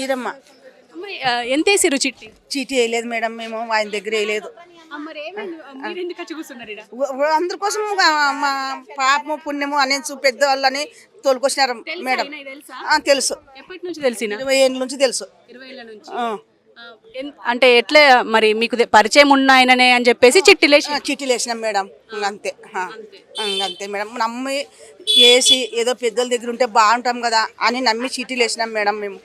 ఈరమ్మ. ఎంత వేసిరు చిట్టి? చీటీ వేయలేదు మేడం, మేము ఆయన దగ్గర వేయలేదు. అందరి కోసం మా పాపము పుణ్యము అని పెద్దవాళ్ళని తోలుకొచ్చినారు మేడం. తెలుసు, ఎప్పటి నుంచి తెలిసిన? 20 ఏళ్ళ నుంచి తెలుసు. అంటే ఎట్లా మరి మీకు పరిచయం ఉన్నాయననే అని చెప్పేసి చిట్టీలు వేసినాం మేడం. అంతే అంతే మేడం. నమ్మి వేసి ఏదో పెద్దల దగ్గర ఉంటే బాగుంటాం కదా అని నమ్మి చీటీలు వేసినాం మేడం. మేము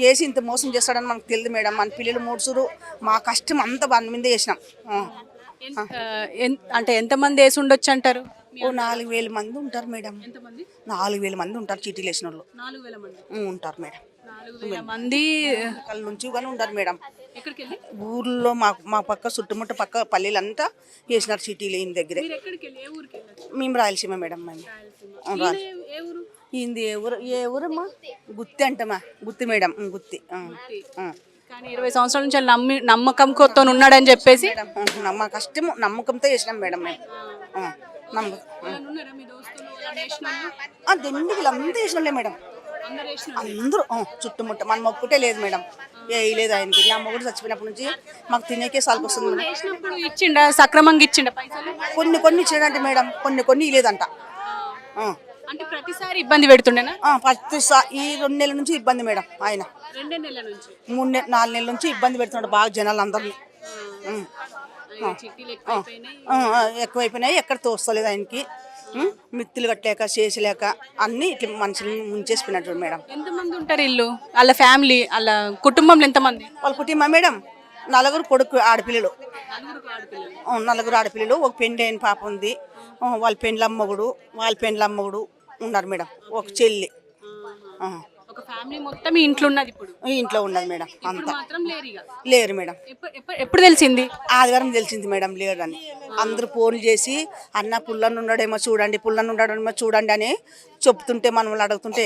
వేసి ఇంత మోసం చేస్తాడని మనకు తెలియదు మేడం. మన పిల్లలు మూడుసురు, మా కష్టం అంతా బండి మీద వేసినాం. అంటే ఎంతమంది వేసి ఉండొచ్చు అంటారు? 4000 మంది ఉంటారు మేడం. 4000 మంది ఉంటారు చీటీలు వేసిన వాళ్ళు. 4000 మంది ఉంటారు మేడం. 4000 మంది కళ్ళ నుంచి కానీ ఉంటారు మేడం. ఊర్లో మా పక్క చుట్టుముట్ట పక్క పల్లెలంతా వేసినారు చీటీలు ఈయన దగ్గరే. మేము రాయలసీమ మేడం. మేము ఈయనది ఏ ఊరమ్మా? గుత్తి అంటమా? గుత్తి మేడం, గుత్తి. కానీ 20 సంవత్సరాల నుంచి నమ్మకంతో ఉన్నాడని చెప్పేసి మా కష్టము నమ్మకంతో చేసినాం మేడం. మేము వీళ్ళంతా చేసినలే మేడం. అందరూ చుట్టుముట్ట మన మొక్కుటే లేదు మేడం, వేయలేదు ఆయనకి. నా మొగుడు చచ్చిపోయినప్పటి నుంచి మాకు తినేకే సాల్కి వస్తుంది. ఇచ్చిండ సక్రమంగా ఇచ్చిండ కొన్ని ఇచ్చాడంటే మేడం, కొన్ని ఇలేదంట. అంటే ప్రతిసారి ఇబ్బంది పెడుతుండేనా? ప్రతిసారి ఈ 2 నెలల నుంచి ఇబ్బంది మేడం. ఆయన 4 నెలల నుంచి ఇబ్బంది పెడుతున్నాడు బాగా జనాలు అందరినీ. ఎక్కువైపోయినాయి, ఎక్కడ తోస్తలేదు ఆయనకి. మిత్తులు కట్టలేక చేసలేక అన్ని ఇట్లా మనుషులు ముంచేసిపోయినట్టు మేడం. ఎంతమంది ఉంటారు ఇల్లు? వాళ్ళ ఫ్యామిలీ, వాళ్ళ కుటుంబంలో ఎంతమంది? వాళ్ళ కుటుంబం మేడం 4 కొడుకు ఆడపిల్లలు. 4 ఆడపిల్లలు, ఒక పెండి అయిన పాప ఉంది. వాళ్ళ పెండ్లమ్మగుడు ఉన్నారు మేడం. ఒక చెల్లి. ఒక ఫ్యామిలీ మొత్తం ఇంట్లో ఉన్నది. ఇప్పుడు ఇంట్లో ఉన్నది మేడం. అంతా లేరు మేడం. ఎప్పుడు తెలిసింది? ఆదివారం తెలిసింది మేడం లేరు అని. అందరూ ఫోన్లు చేసి అన్న పుల్లన్న ఉన్నాడేమో చూడండి అని చెప్తుంటే మనం అడుగుతుంటే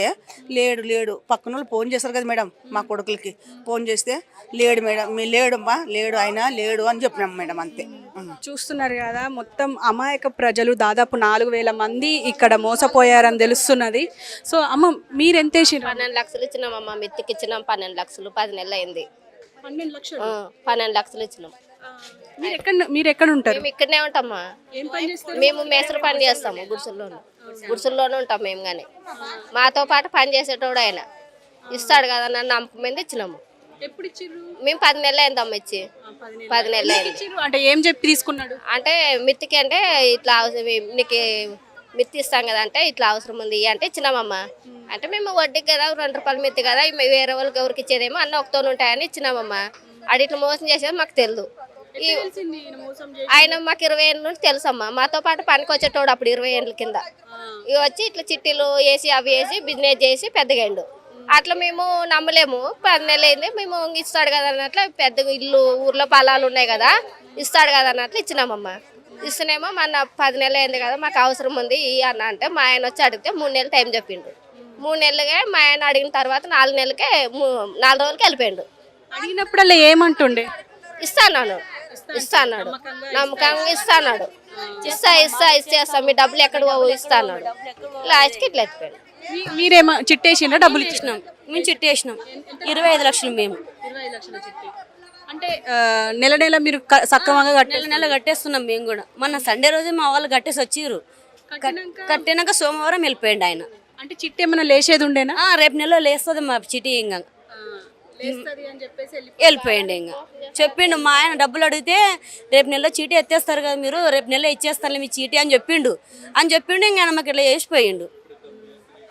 లేడు. పక్కన వాళ్ళు ఫోన్ చేస్తారు కదా మేడం, మా కొడుకులకి ఫోన్ చేస్తే లేడు మేడం, లేడు ఆయన లేడు అని చెప్పినాం మేడం. అంతే. చూస్తున్నారు కదా, మొత్తం అమాయక ప్రజలు దాదాపు 4000 మంది ఇక్కడ మోసపోయారని తెలుస్తున్నది. సో అమ్మ మీరు ఎంత వేసిరు? 12 లక్షలు ఇచ్చినామమ్మ. మెత్తికి ఇచ్చినాం 12 లక్షలు. 10 నెలలు అయింది. 12 లక్షలు ఇచ్చినాం. మీరు ఎక్కడ ఉంటారు? మేము ఇక్కడనే ఉంటామా. మేము మేసరు పని చేస్తాము. గుడిసెల్లోనే ఉంటాం మేము. కానీ మాతో పాటు పని చేసేటోడు ఆయన ఇస్తాడు కదా నన్ను నమ్మకం మీద ఇచ్చినాము. మేము 10 నెలలు అయిందమ్మ ఇచ్చి. 10 నెలలు అయింది. అంటే ఏం చెప్పి తీసుకున్నాడు? అంటే మిత్తికి అంటే ఇట్లా నీకు మిత్తి ఇస్తాం కదా అంటే ఇట్లా అవసరం ఉంది అంటే ఇచ్చినామమ్మ. అంటే మేము వడ్డీకి కదా 2 రూపాయలు మిత్తి కదా వేరే వాళ్ళకి ఎవరికి ఇచ్చేదేమో అన్న ఒకతో ఉంటాయని ఇచ్చినామమ్మ. అది ఇట్లా మోసం చేసేది మాకు తెలియదు. ఆయన మాకు 20 ఏళ్ళ నుంచి తెలుసమ్మా. మాతో పాటు పనికి వచ్చేటోడు అప్పుడు 20 ఏళ్ళ కింద. ఇవి వచ్చి ఇట్లా చిట్టీలు వేసి అవి వేసి బిజినెస్ చేసి పెద్దగాండు. అట్లా మేము నమ్మలేము. 10 నెలలు అయింది. మేము ఇస్తాడు కదా అన్నట్లు పెద్ద ఇల్లు ఊర్లో పొలాలు ఉన్నాయి కదా ఇస్తాడు కదా అన్నట్లు ఇచ్చినామమ్మ. ఇస్తేనేమో మన 10 నెలలు అయింది కదా మాకు అవసరం ఉంది అన్న అంటే మా ఆయన వచ్చి అడిగితే 3 నెలలు టైం చెప్పిండు. 3 నెలలుగా మా ఆయన అడిగిన తర్వాత 4 నెలలకే 4 రోజులకి వెళ్ళిపోయిండు. అడిగినప్పుడల్లా ఏమంటుండే? ఇస్తాడు నమ్మకంగా ఇస్తాడు. ఇస్తా మీ డబ్బులు ఎక్కడ ఇస్తాడు. లాస్ట్కి ఇట్లా ఎత్తిపోయాడు. మీరేమో చిట్టేసినా? డబ్బులు ఇచ్చినాం. మేము చిట్టి వేసినాం 25 లక్షలు. మేము 25 లక్షల చిట్టి అంటే నెల మీరు సక్రమంగా నెల కట్టేస్తున్నాం మేము కూడా. మొన్న సండే రోజు మా వాళ్ళు కట్టేసి వచ్చిర్రు. కట్టినాక సోమవారం వెళ్ళిపోయిండు ఆయన. అంటే చిట్టి ఏమైనా లేచేది ఉండేనా? రేపు నెలలో లేస్తుంది మా చిట్టి. ఇంకా వెళ్ళిపోయిండు. ఇంకా చెప్పిండు మా ఆయన డబ్బులు అడిగితే రేపు నెలలో చీటీ ఎత్తేస్తారు కదా మీరు, రేపు నెలలో ఇచ్చేస్తారు మీ చీటీ అని చెప్పిండు. ఇంకా మాకు ఇట్లా చేసిపోయిండు.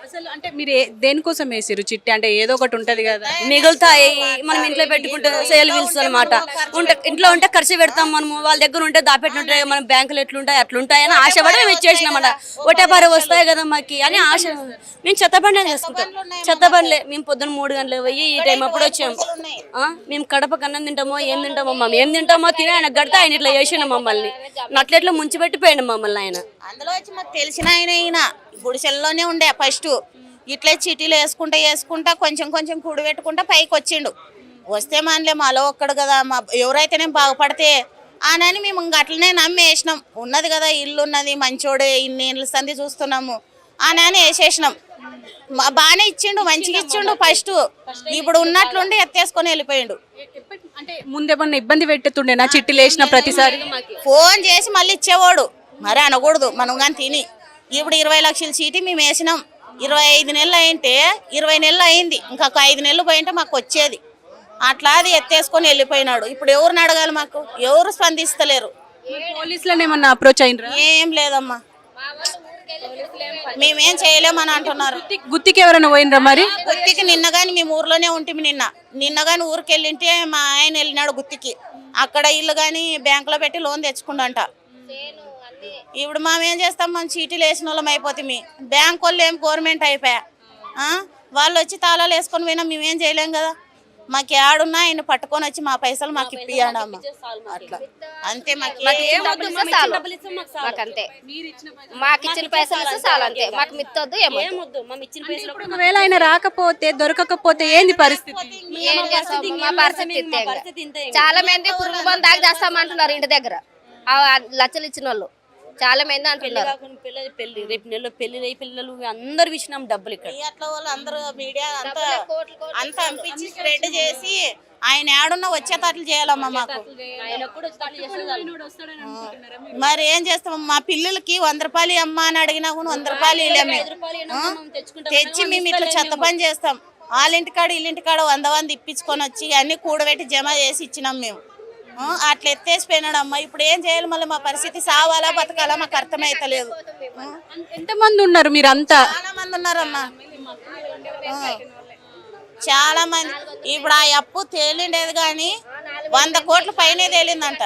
అసలు అంటే మీరు దేనికోసం వేసారు చిట్టి? అంటే ఏదో ఒకటి ఉంటది కదా, మిగులుతాయి మనం ఇంట్లో పెట్టుకుంటే సేల్ బిల్స్ అనమాట. ఇంట్లో ఉంటే ఖర్చు పెడతాం మనము. వాళ్ళ దగ్గర ఉంటే దాపెట్టుంటాయి. మన బ్యాంకులు ఎట్లుంటాయి అట్లుంటాయని ఆశపడి మేము ఇచ్చేసినామట. ఒకటేపారి వస్తాయి కదా మాకు అని ఆశ. మేము చెత్తబండి చేసుకుంటాం. చెత్తబండిలే మేము పొద్దున్న 3 గంటలకు పోయి ఈ టైం అప్పుడు వచ్చాము. మేము కడపకు అన్నం తింటామో ఏం తింటామో ఏం తింటామో తిని ఆయన గడితే ఆయన ఇట్లా చేసిన మమ్మల్ని నట్లెట్లో ముంచి పెట్టిపోయాడు మమ్మల్ని ఆయన. అందులో వచ్చి మాకు తెలిసిన ఆయన గుడిసెల్లోనే ఉండే ఫస్ట్. ఇట్లే చీటీలు వేసుకుంటా కొంచెం కూడబెట్టుకుంటా పైకి వచ్చిండు. వస్తే మనలే మాలో ఒక్కడు కదా, మా ఎవరైతేనే బాగుపడితే అని మేము అట్లనే నమ్మేసినాం. ఉన్నది కదా ఇల్లు ఉన్నది మంచోడే, ఇన్ని ఇళ్ళ సంది చూస్తున్నాము అని వేసేసినాం. బాగానే ఇచ్చిండు, మంచిగా ఇచ్చిండు ఫస్ట్. ఇప్పుడు ఉన్నట్లుండి ఎత్తేసుకొని వెళ్ళిపోయిండు. అంటే ముందేమన్నా ఇబ్బంది పెట్టేతుండేనా చిట్టీలు వేసిన ప్రతిసారి? ఫోన్ చేసి మళ్ళీ ఇచ్చేవాడు, మరి అనకూడదు మనం కానీ తిని. ఇప్పుడు 20 లక్షల చీటీ మేము వేసినాం, 25 నెలలు అయింటే 20 నెలలు అయింది, ఇంకా 5 నెలలు పోయింటే మాకు వచ్చేది. అట్లా అది ఎత్తేసుకొని వెళ్ళిపోయినాడు. ఇప్పుడు ఎవరిని అడగాలి? మాకు ఎవరు స్పందిస్తలేరు. పోలీసులను ఏమన్నా అప్రోచ్ అయినరా? ఏం లేదమ్మా, మేమేం చేయలేమని అంటున్నారు. గుత్తికి ఎవరైనా పోయినరా మరి? గుత్తికి నిన్న కానీ మేము ఊర్లోనే ఉంటుంది. నిన్న కానీ ఊరికి వెళ్ళింటే మా ఆయన వెళ్ళినాడు గుత్తికి. అక్కడ ఇల్లు కానీ బ్యాంకులో పెట్టి లోన్ తెచ్చుకుండంట. ఇప్పుడు మేము ఏం చేస్తాం? మనం చీటీలు వేసిన వాళ్ళం అయిపోతుంది. బ్యాంక్ వాళ్ళు ఏం గవర్నమెంట్ అయిపోయా, వాళ్ళు వచ్చి తాళాలు వేసుకొని పోయినా మేమేం చేయలేం కదా. మాకు ఏడున్నా ఆయన పట్టుకొని వచ్చి మా పైసలు మాకు ఇప్పియండి అమ్మ. అట్లా అంతే. మాకంతే మాకు ఇచ్చిన పైసలు ఇస్తే చాలు అంతే. మాకు మిత్తొద్దు ఏమొద్దు. ఒకవేళ ఆయన రాకపోతే దొరకకపోతే ఏంది పరిస్థితి? ఏం చేస్తాం? మా పరిస్థితి ఇంతే. చాలా మంది పురుగు మందు దాకా చేస్తామంటున్నారు ఇంటి దగ్గర. లచ్చలు ఇచ్చిన వాళ్ళు చాలా మంది అంటున్నారు. పెళ్లి రేపు నెలలో పెళ్లి పిల్లలు అందరు ఇచ్చినాం డబ్బులు. ఇక్కడ అట్లా వాళ్ళు అందరూ మీడియా అంతా పంపించి స్ప్రెడ్ చేసి ఆయన ఏడున్నా వచ్చేటట్లు చేయాలమ్మా మాకు. మరి ఏం చేస్తాం? మా పిల్లలకి 100 రూపాయలు అమ్మా అని అడిగినా కూడా 100 రూపాయలు ఇవ్వలేము. తెచ్చి మేము ఇట్లా చెత్త పని చేస్తాం. వాళ్ళింటికాడ వీళ్ళింటికాడ 100 ఇప్పించుకొని వచ్చి అన్ని కూడబెట్టి జమ చేసి ఇచ్చినాం మేము. అట్లా ఎత్తేసిపోయినాడు అమ్మ. ఇప్పుడు ఏం చేయాలి? మళ్ళీ మా పరిస్థితి సావాలా బతకాలా మాకు అర్థమైతలేదు. ఎంతమంది ఉన్నారు మీరంతా? చాలా మంది ఉన్నారమ్మా, చాలా మంది. ఇప్పుడు ఆ అప్పు తేలిండేది కానీ 100 కోట్ల పైనే తేలిందంట.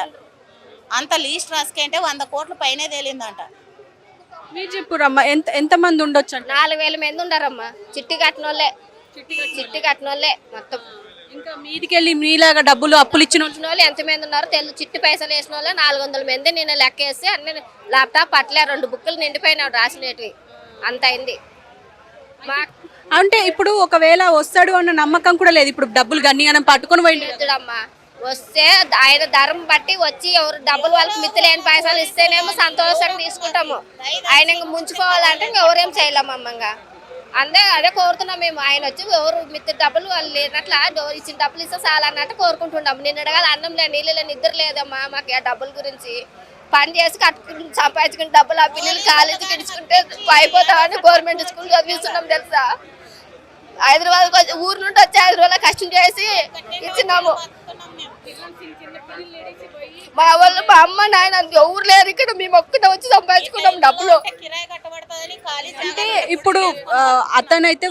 అంత లీస్ట్ రాసుకుంటే 100 కోట్ల పైనే తేలిందంట. మీరు చెప్పురమ్మా, ఎంతమంది ఉండొచ్చు? 4000 మంది ఉండారమ్మా. చిట్టి కట్టినోళ్ళే మొత్తం. ఇంకా మీదికెళ్ళి మీలాగా డబ్బులు అప్పులు ఇచ్చిన వాళ్ళు ఎంతమంది ఉన్నారో తెలుసు. చిట్టి పైసలు వేసిన వాళ్ళే 400 మంది. నేను లెక్క వేసి అన్ని ల్యాప్టాప్ పట్టలే 2 బుక్కులు నిండిపోయినాడు రాసినవి. అంత అయింది. అంటే ఇప్పుడు ఒకవేళ వస్తాడు అన్న నమ్మకం కూడా లేదు. ఇప్పుడు డబ్బులు గన్నిగానం పట్టుకొని పోయిందమ్మా. వస్తే ఆయన ధరం బట్టి వచ్చి ఎవరు డబ్బులు వాళ్ళకి మిత్తులేని పైసలు ఇస్తేనేమో సంతోషంగా తీసుకుంటాము. ఆయన ఇంకా ముంచుకోవాలంటే ఇంకా ఎవరేం చేయలేమమ్మంగా. అదే కోరుతున్నాం మేము. ఆయన వచ్చి ఎవరు మిత్తి డబ్బులు వాళ్ళు లేనట్లా ఇచ్చిన డబ్బులు ఇస్తే చాలా అన్నట్టు కోరుకుంటున్నాము. నిన్న అడగాలి అన్నం లేదు, నీళ్ళు లేదు, నిద్ర లేదమ్మా. మాకు ఆ డబ్బుల గురించి పని చేసి కట్టుకుని సంపాదించుకుని డబ్బులు ఆ పిల్లలు కాలేజీకి ఇచ్చుకుంటే అయిపోతామని గవర్నమెంట్ స్కూల్ చదివిస్తున్నాం తెలుసా. హైదరాబాద్ ఊరు నుండి వచ్చి హైదరాబాద్ కష్టం చేసి ఇచ్చినాము. మా వాళ్ళు మా అమ్మ నాయన ఎవరు లేరు ఇక్కడ. మేము ఒక్కటే వచ్చి సంపాదించుకున్నాం డబ్బులు. అంటే ఇప్పుడు అతనైతే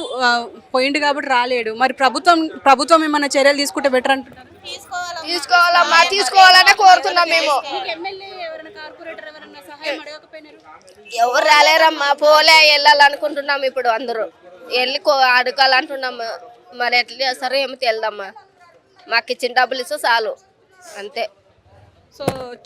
పోయిండు కాబట్టి రాలేడు. మరి ప్రభుత్వం ఏమైనా చర్యలు తీసుకుంటే బెటర్ అంటున్నారు? తీసుకోవాలమ్మా, తీసుకోవాలనే కోరుతున్నాం మేము. ఎవరు రాలేరమ్మా, పోలే వెళ్ళాలనుకుంటున్నాం. ఇప్పుడు అందరూ వెళ్ళి అడగాలంటున్నాము. మరి ఎట్లా చేస్తారో ఏమో తెలియదమ్మా. మాకు ఇచ్చిన డబ్బులు ఇస్తే చాలు అంతే. సో